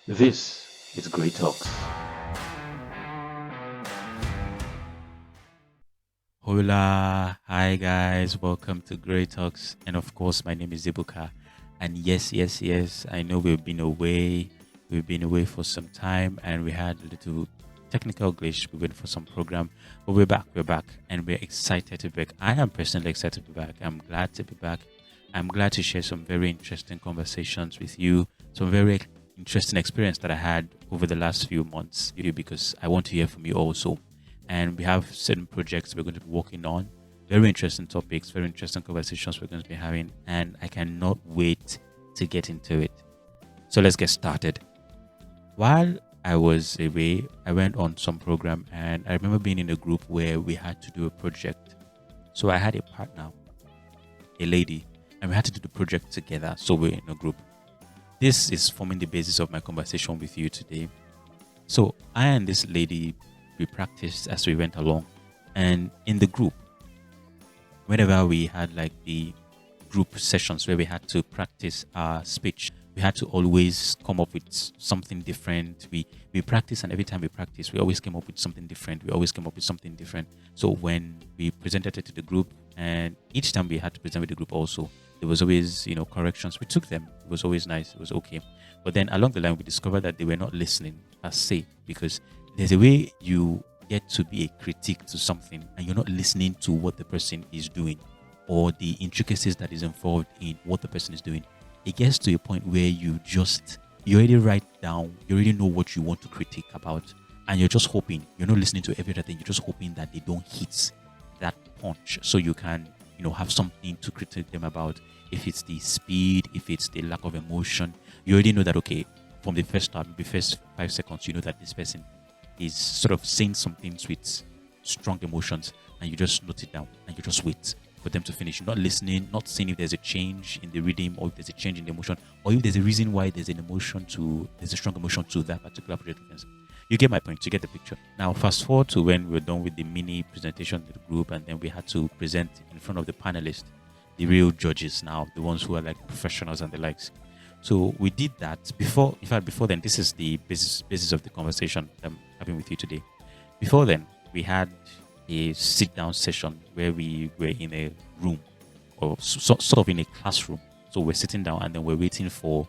This is Great Talks. Hola, hi guys, welcome to Great Talks. And of course, my name is Ibuka. And yes, I know we've been away for some time, and we had a little technical glitch. We went for some program, but we're back, and we're excited to be back. I am personally excited to be back. I'm glad to be back. I'm glad to share some very interesting conversations with you, some very interesting experience that I had over the last few months, because I want to hear from you also, and we have certain projects we're going to be working on. Very interesting topics, very interesting conversations we're going to be having, and I cannot wait to get into it. So let's get started. While I was away, I went on some program, and I remember being in a group where we had to do a project. So I had a partner, a lady, and we had to do the project together. So we're in a group. This is forming the basis of my conversation with you today. So I and this lady, we practiced as we went along, and in the group, whenever we had like the group sessions where we had to practice our speech, we had to always come up with something different. We practice, and every time we practice, we always came up with something different. We always came up with something different. So when we presented it to the group, and each time we had to present with the group also, there was always corrections. We took them. It was always nice. It was okay. But then along the line, we discovered that they were not listening per se, because there's a way you get to be a critique to something and you're not listening to what the person is doing or the intricacies that is involved in what the person is doing. It gets to a point where you already write down, you already know what you want to critique about, and you're just hoping, you're not listening to every other thing, you're just hoping that they don't hit that punch so you can have something to critique them about. If it's the speed, if it's the lack of emotion, you already know that, okay, from the first start, the first 5 seconds, you know that this person is sort of saying some things with strong emotions, and you just note it down and you just wait for them to finish. You're not listening, not seeing if there's a change in the rhythm, or if there's a change in the emotion, or if there's a reason why there's a strong emotion to that particular project. You get my point, you get the picture. Now fast forward to when we were done with the mini presentation to the group, and then we had to present in front of the panelists, the real judges now, the ones who are like professionals and the likes. So we did that before. In fact, before then, this is the basis of the conversation I'm having with you today. Before then, we had a sit down session where we were in a room, or sort of in a classroom. So we're sitting down, and then we're waiting for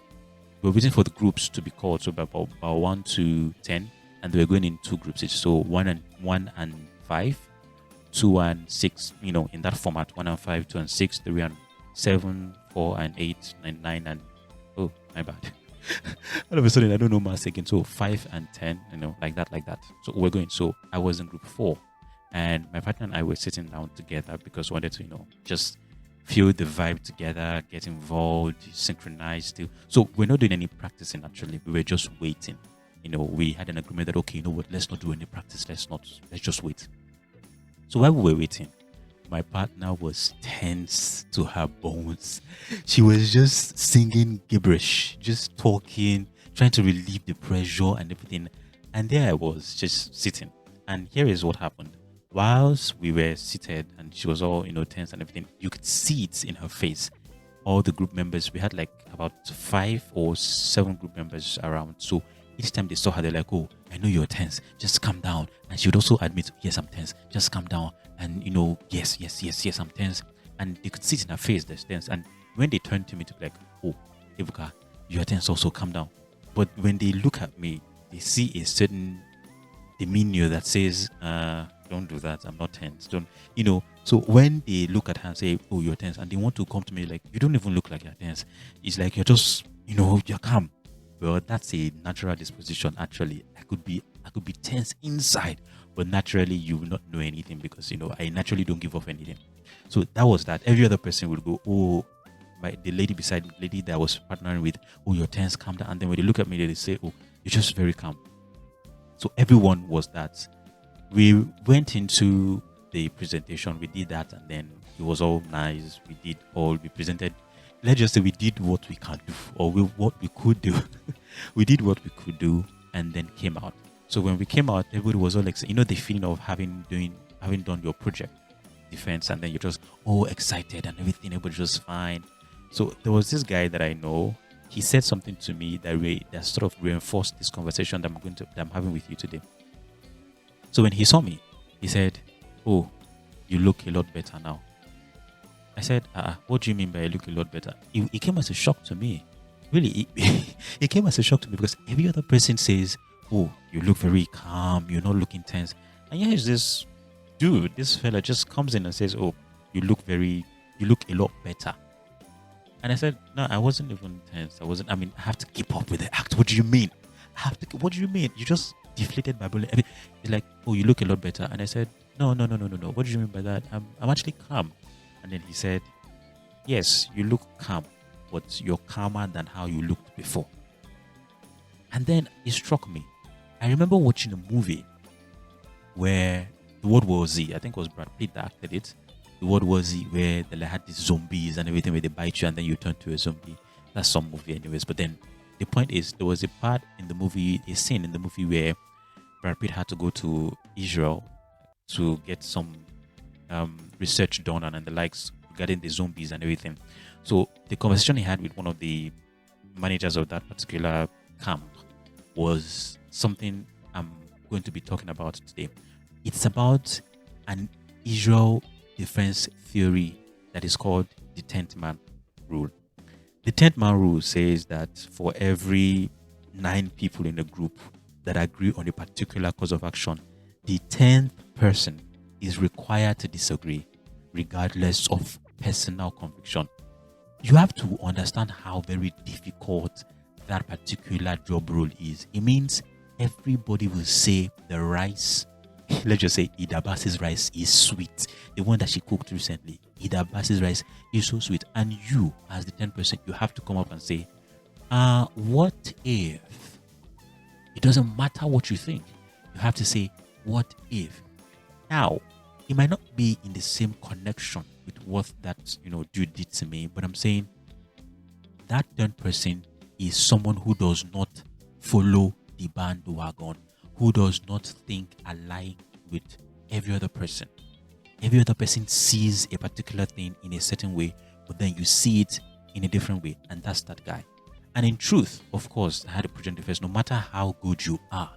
the groups to be called. So about 1 to 10, and we're going in two groups each. So one and 5, 2 and 6. In that format: 1 and 5, 2 and 6, 3 and 7, 4 and 8, 9 and oh, my bad. All of a sudden, I don't know maths again. So 5 and 10, like that. So we're going. So I was in group 4, and my partner and I were sitting down together because we wanted to, just feel the vibe together, get involved, synchronize still. So we're not doing any practicing actually. We were just waiting. We had an agreement that, okay, you know what, let's not do any practice. Let's just wait. So while we were waiting, my partner was tense to her bones. She was just singing gibberish, just talking, trying to relieve the pressure and everything. And there I was, just sitting. And here is what happened. Whilst we were seated and she was all, tense and everything, you could see it in her face. All the group members, we had like about 5 or 7 group members around. So each time they saw her, they're like, oh, I know you're tense. Just calm down. And she would also admit, yes, I'm tense. Just calm down. And, yes, I'm tense. And they could see it in her face, there's tense. And when they turned to me to be like, oh, Ibuka, you're tense also, calm down. But when they look at me, they see a certain demeanor that says, don't do that. I'm not tense. Don't. So when they look at her and say, oh, you're tense, and they want to come to me like, you don't even look like you're tense. It's like you're just, you're calm. Well, that's a natural disposition. Actually, I could be tense inside, but naturally you will not know anything because I naturally don't give off anything. So that was that. Every other person would go, oh, the lady beside me, lady that I was partnering with, oh, you're tense, calm down. And then when they look at me, they say, oh, you're just very calm. So everyone was that. We went into the presentation, we did that, and then it was all nice. We presented. Let's just say we did what we can do, or what we could do. We did what we could do, and then came out. So when we came out, everybody was all like, the feeling of having done your project defense, and then you're just all excited and everything. Everybody's just fine. So there was this guy that I know. he said something to me that sort of reinforced this conversation that I'm having with you today. So when he saw me, he said, "Oh, you look a lot better now." I said, what do you mean by I look a lot better? It came as a shock to me. Really, it came as a shock to me because every other person says, "Oh, you look very calm, you're not looking tense." And here's this dude, this fella just comes in and says, "Oh, you look a lot better." And I said, "No, I wasn't even tense. I mean, I have to keep up with the act. What do you mean? What do you mean? You just deflated my bullet." I mean, he's like, "Oh, you look a lot better." And I said, No. What do you mean by that? I'm actually calm." And then he said, "Yes, you look calm, but you're calmer than how you looked before." And then it struck me. I remember watching a movie where the World War Z, I think it was Brad Pitt that acted it. The World War Z, where they had these zombies and everything, where they bite you and then you turn to a zombie. That's some movie, anyways. But then the point is, there was a scene in the movie where Brad Pitt had to go to Israel to get some research done and the likes regarding the zombies and everything. So the conversation he had with one of the managers of that particular camp was something I'm going to be talking about today. It's about an Israel defense theory that is called the 10th man rule. The 10th man rule says that for every 9 people in a group that agree on a particular course of action, the 10th person is required to disagree, regardless of personal conviction. You have to understand how very difficult that particular job role is. It means everybody will say the rice, let's just say Ida Bass's rice is sweet. The one that she cooked recently, Ida Bass's rice is so sweet. And you, as the 10%, you have to come up and say, what if? It doesn't matter what you think. You have to say, what if? Now, it might not be in the same connection with what that dude did to me, but I'm saying that 10% is someone who does not follow the bandwagon, who does not think alike with every other person. Every other person sees a particular thing in a certain way, but then you see it in a different way, and that's that guy. And in truth, of course, I had a project defense. No matter how good you are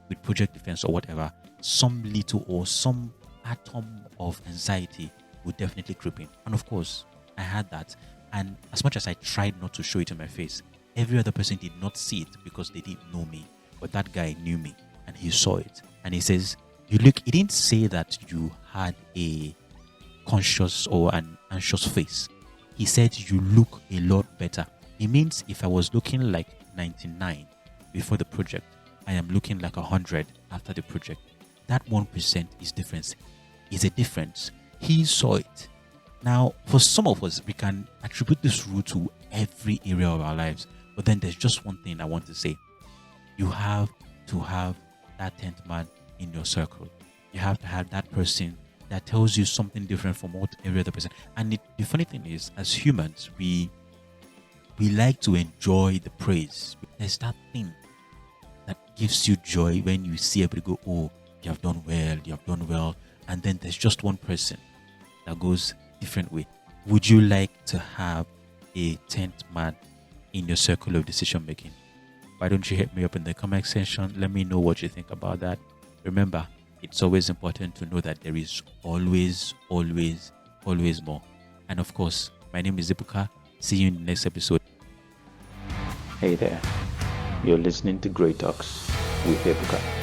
with project defense or whatever, some little or some atom of anxiety would definitely creep in. And of course, I had that. And as much as I tried not to show it in my face, every other person did not see it because they didn't know me. But that guy knew me and he saw it. And he says, he didn't say that you had a conscious or an anxious face. He said you look a lot better. It means if I was looking like 99 before the project, I am looking like 100 after the project. That 1% is a difference. He saw it. Now, for some of us, we can attribute this rule to every area of our lives. But then there's just one thing I want to say. You have to have that 10th man in your circle. You have to have that person that tells you something different from what every other person. And the funny thing is, as humans, we like to enjoy the praise. There's that thing that gives you joy when you see everybody go, "Oh, you have done well. And then there's just one person that goes different way. Would you like to have a 10th man in your circle of decision making? Why don't you hit me up in the comment section? Let me know what you think about that. Remember, it's always important to know that there is always more. And of course, my name is Zipuka. See you in the next episode. Hey there. You're listening to Great Talks with Ebuka.